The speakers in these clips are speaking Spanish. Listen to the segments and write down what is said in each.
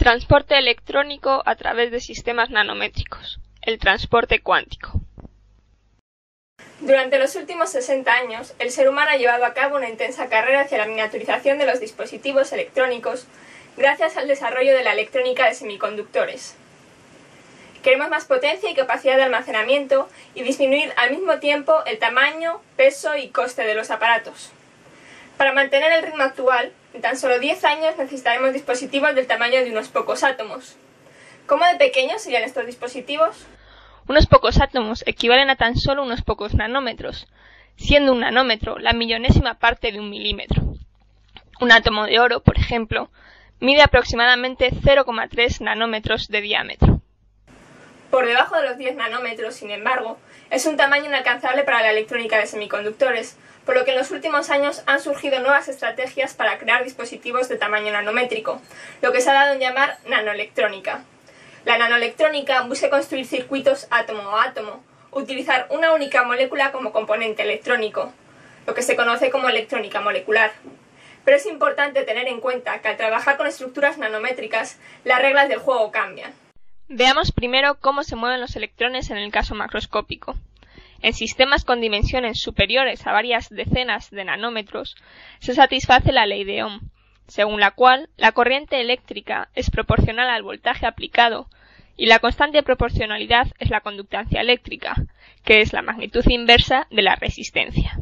Transporte electrónico a través de sistemas nanométricos. El transporte cuántico. Durante los últimos 60 años, el ser humano ha llevado a cabo una intensa carrera hacia la miniaturización de los dispositivos electrónicos gracias al desarrollo de la electrónica de semiconductores. Queremos más potencia y capacidad de almacenamiento y disminuir al mismo tiempo el tamaño, peso y coste de los aparatos. Para mantener el ritmo actual, en tan solo 10 años necesitaremos dispositivos del tamaño de unos pocos átomos. ¿Cómo de pequeños serían estos dispositivos? Unos pocos átomos equivalen a tan solo unos pocos nanómetros, siendo un nanómetro la millonésima parte de un milímetro. Un átomo de oro, por ejemplo, mide aproximadamente 0,3 nanómetros de diámetro. Por debajo de los 10 nanómetros, sin embargo, es un tamaño inalcanzable para la electrónica de semiconductores, por lo que en los últimos años han surgido nuevas estrategias para crear dispositivos de tamaño nanométrico, lo que se ha dado en llamar nanoelectrónica. La nanoelectrónica busca construir circuitos átomo a átomo, utilizar una única molécula como componente electrónico, lo que se conoce como electrónica molecular. Pero es importante tener en cuenta que al trabajar con estructuras nanométricas, las reglas del juego cambian. Veamos primero cómo se mueven los electrones en el caso macroscópico. En sistemas con dimensiones superiores a varias decenas de nanómetros, se satisface la ley de Ohm, según la cual la corriente eléctrica es proporcional al voltaje aplicado y la constante de proporcionalidad es la conductancia eléctrica, que es la magnitud inversa de la resistencia.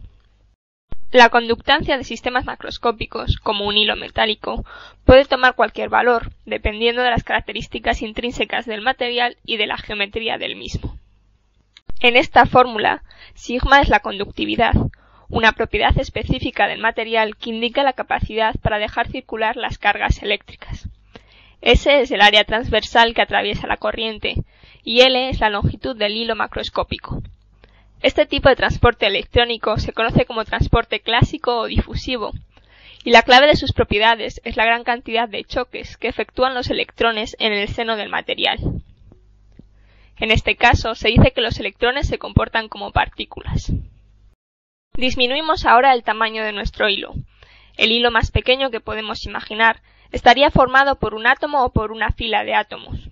La conductancia de sistemas macroscópicos, como un hilo metálico, puede tomar cualquier valor, dependiendo de las características intrínsecas del material y de la geometría del mismo. En esta fórmula, sigma es la conductividad, una propiedad específica del material que indica la capacidad para dejar circular las cargas eléctricas. S es el área transversal que atraviesa la corriente, y L es la longitud del hilo macroscópico. Este tipo de transporte electrónico se conoce como transporte clásico o difusivo, y la clave de sus propiedades es la gran cantidad de choques que efectúan los electrones en el seno del material. En este caso, se dice que los electrones se comportan como partículas. Disminuimos ahora el tamaño de nuestro hilo. El hilo más pequeño que podemos imaginar estaría formado por un átomo o por una fila de átomos.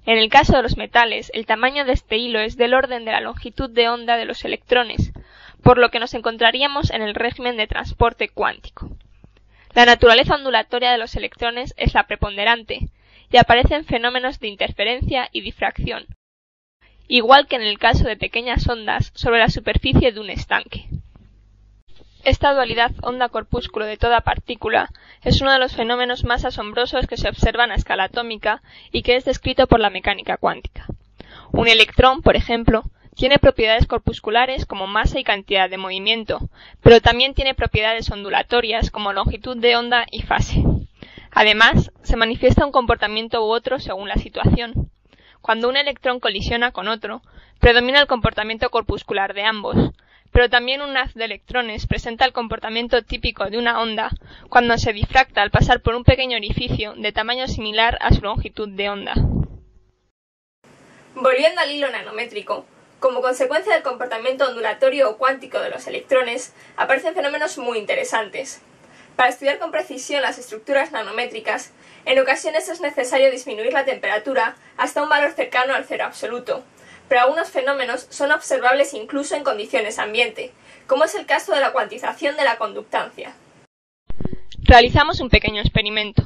En el caso de los metales, el tamaño de este hilo es del orden de la longitud de onda de los electrones, por lo que nos encontraríamos en el régimen de transporte cuántico. La naturaleza ondulatoria de los electrones es la preponderante, y aparecen fenómenos de interferencia y difracción, igual que en el caso de pequeñas ondas sobre la superficie de un estanque. Esta dualidad onda-corpúsculo de toda partícula es uno de los fenómenos más asombrosos que se observan a escala atómica y que es descrito por la mecánica cuántica. Un electrón, por ejemplo, tiene propiedades corpusculares como masa y cantidad de movimiento, pero también tiene propiedades ondulatorias como longitud de onda y fase. Además, se manifiesta un comportamiento u otro según la situación. Cuando un electrón colisiona con otro, predomina el comportamiento corpuscular de ambos, pero también un haz de electrones presenta el comportamiento típico de una onda cuando se difracta al pasar por un pequeño orificio de tamaño similar a su longitud de onda. Volviendo al hilo nanométrico, como consecuencia del comportamiento ondulatorio o cuántico de los electrones, aparecen fenómenos muy interesantes. Para estudiar con precisión las estructuras nanométricas, en ocasiones es necesario disminuir la temperatura hasta un valor cercano al cero absoluto, pero algunos fenómenos son observables incluso en condiciones ambiente, como es el caso de la cuantización de la conductancia. Realizamos un pequeño experimento.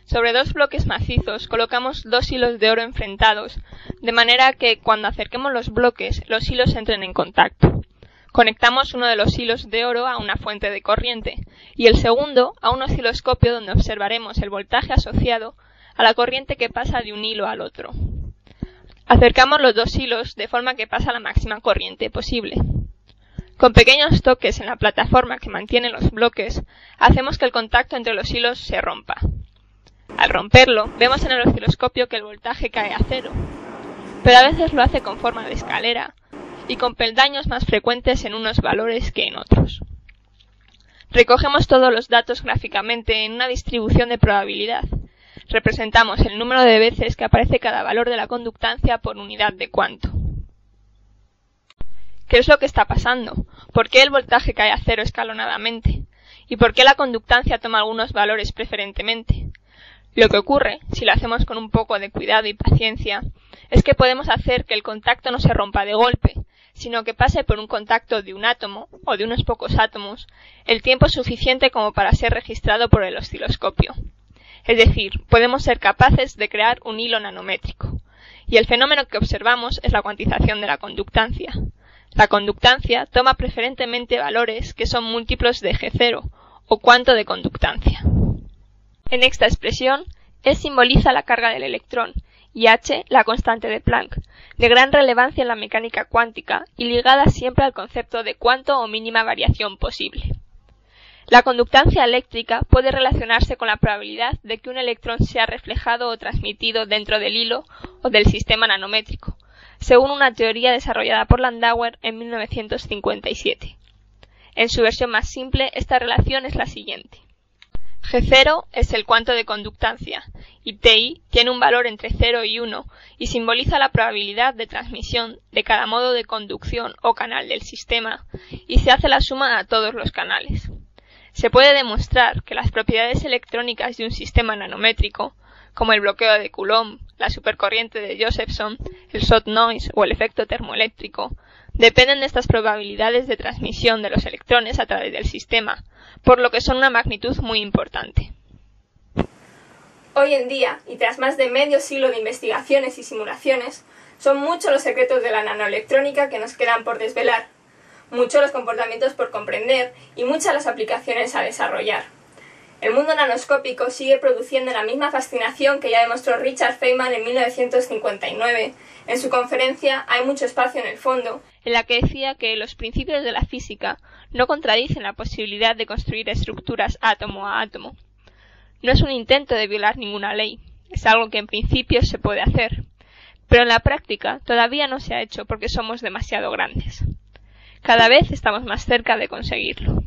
Sobre dos bloques macizos colocamos dos hilos de oro enfrentados, de manera que cuando acerquemos los bloques, los hilos entren en contacto. Conectamos uno de los hilos de oro a una fuente de corriente y el segundo a un osciloscopio donde observaremos el voltaje asociado a la corriente que pasa de un hilo al otro. Acercamos los dos hilos de forma que pasa la máxima corriente posible. Con pequeños toques en la plataforma que mantiene los bloques, hacemos que el contacto entre los hilos se rompa. Al romperlo, vemos en el osciloscopio que el voltaje cae a cero, pero a veces lo hace con forma de escalera y con peldaños más frecuentes en unos valores que en otros. Recogemos todos los datos gráficamente en una distribución de probabilidad. Representamos el número de veces que aparece cada valor de la conductancia por unidad de cuanto. ¿Qué es lo que está pasando? ¿Por qué el voltaje cae a cero escalonadamente? ¿Y por qué la conductancia toma algunos valores preferentemente? Lo que ocurre, si lo hacemos con un poco de cuidado y paciencia, es que podemos hacer que el contacto no se rompa de golpe, sino que pase por un contacto de un átomo o de unos pocos átomos el tiempo suficiente como para ser registrado por el osciloscopio. Es decir, podemos ser capaces de crear un hilo nanométrico. Y el fenómeno que observamos es la cuantización de la conductancia. La conductancia toma preferentemente valores que son múltiplos de G0, o cuanto de conductancia. En esta expresión, E simboliza la carga del electrón, y H la constante de Planck, de gran relevancia en la mecánica cuántica y ligada siempre al concepto de cuanto o mínima variación posible. La conductancia eléctrica puede relacionarse con la probabilidad de que un electrón sea reflejado o transmitido dentro del hilo o del sistema nanométrico, según una teoría desarrollada por Landauer en 1957. En su versión más simple, esta relación es la siguiente. G0 es el cuanto de conductancia, y Ti tiene un valor entre 0 y 1 y simboliza la probabilidad de transmisión de cada modo de conducción o canal del sistema, y se hace la suma a todos los canales. Se puede demostrar que las propiedades electrónicas de un sistema nanométrico, como el bloqueo de Coulomb, la supercorriente de Josephson, el shot noise o el efecto termoeléctrico, dependen de estas probabilidades de transmisión de los electrones a través del sistema, por lo que son una magnitud muy importante. Hoy en día, y tras más de medio siglo de investigaciones y simulaciones, son muchos los secretos de la nanoelectrónica que nos quedan por desvelar, muchos los comportamientos por comprender y muchas las aplicaciones a desarrollar. El mundo nanoscópico sigue produciendo la misma fascinación que ya demostró Richard Feynman en 1959 en su conferencia Hay mucho espacio en el fondo, en la que decía que los principios de la física no contradicen la posibilidad de construir estructuras átomo a átomo. No es un intento de violar ninguna ley, es algo que en principio se puede hacer, pero en la práctica todavía no se ha hecho porque somos demasiado grandes. Cada vez estamos más cerca de conseguirlo.